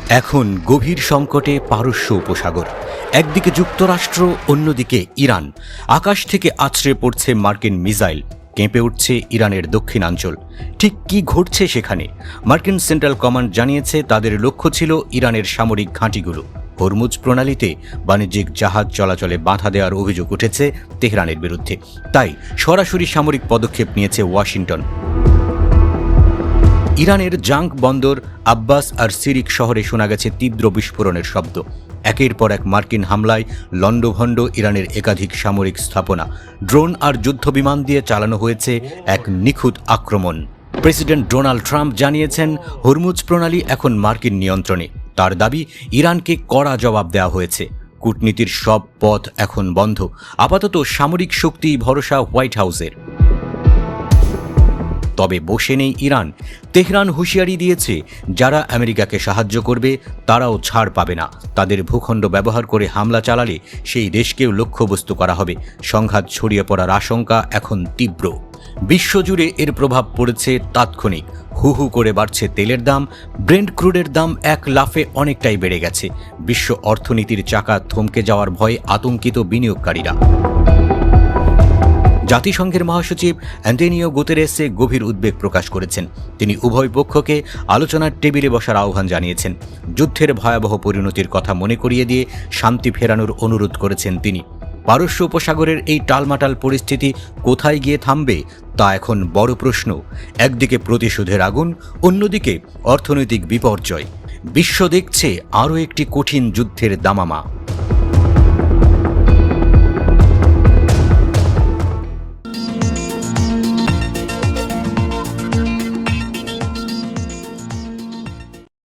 এখন গভীর সংকটে পারস্য উপসাগর। একদিকে যুক্তরাষ্ট্র, অন্যদিকে ইরান। আকাশ থেকে আছড়ে পড়ছে মার্কিন মিসাইল, কেঁপে উঠছে ইরানের দক্ষিণাঞ্চল। ঠিক কি ঘটছে সেখানে? মার্কিন সেন্ট্রাল কমান্ড জানিয়েছে তাদের লক্ষ্য ছিল ইরানের সামরিক ঘাঁটিগুলো। হরমুজ প্রণালীতে বাণিজ্যিক জাহাজ চলাচলে বাধা দেওয়ার অভিযোগ উঠেছে তেহরানের বিরুদ্ধে। তাই সরাসরি সামরিক পদক্ষেপ নিয়েছে ওয়াশিংটন। ইরানের জাঙ্ক বন্দর আব্বাস আর সিরিক শহরে শোনা গেছে তীব্র বিস্ফোরণের শব্দ। একের পর এক মার্কিন হামলায় লণ্ডভণ্ড ইরানের একাধিক সামরিক স্থাপনা। ড্রোন আর যুদ্ধবিমান দিয়ে চালানো হয়েছে এক নিখুঁত আক্রমণ। প্রেসিডেন্ট ডোনাল্ড ট্রাম্প জানিয়েছেন হরমুজ প্রণালী এখন মার্কিন নিয়ন্ত্রণে। তার দাবি, ইরানকে কড়া জবাব দেওয়া হয়েছে। কূটনীতির সব পথ এখন বন্ধ। আপাতত সামরিক শক্তি ভরসা হোয়াইট হাউসের। তবে বসে নেই ইরান। তেহরান হুঁশিয়ারি দিয়েছে, যারা আমেরিকাকে সাহায্য করবে তারাও ছাড় পাবে না। তাদের ভূখণ্ড ব্যবহার করে হামলা চালালে সেই দেশকেও লক্ষ্যবস্তু করা হবে। সংঘাত ছড়িয়ে পড়ার আশঙ্কা এখন তীব্র। বিশ্বজুড়ে এর প্রভাব পড়েছে তাৎক্ষণিক। হু হু করে বাড়ছে তেলের দাম। ব্রেন্ট ক্রুডের দাম এক লাফে অনেকটাই বেড়ে গেছে। বিশ্ব অর্থনীতির চাকা থমকে যাওয়ার ভয়ে আতঙ্কিত বিনিয়োগকারীরা। জাতিসংঘের মহাসচিব অ্যান্টোনিও গুতেরেসে গভীর উদ্বেগ প্রকাশ করেছেন। তিনি উভয় পক্ষকে আলোচনার টেবিলে বসার আহ্বান জানিয়েছেন। যুদ্ধের ভয়াবহ পরিণতির কথা মনে করিয়ে দিয়ে শান্তি ফেরানোর অনুরোধ করেছেন তিনি। পারস্য উপসাগরের এই টালমাটাল পরিস্থিতি কোথায় গিয়ে থামবে তা এখন বড় প্রশ্ন। একদিকে প্রতিশোধের আগুন, অন্যদিকে অর্থনৈতিক বিপর্যয়। বিশ্ব দেখছে আরও একটি কঠিন যুদ্ধের দামামা।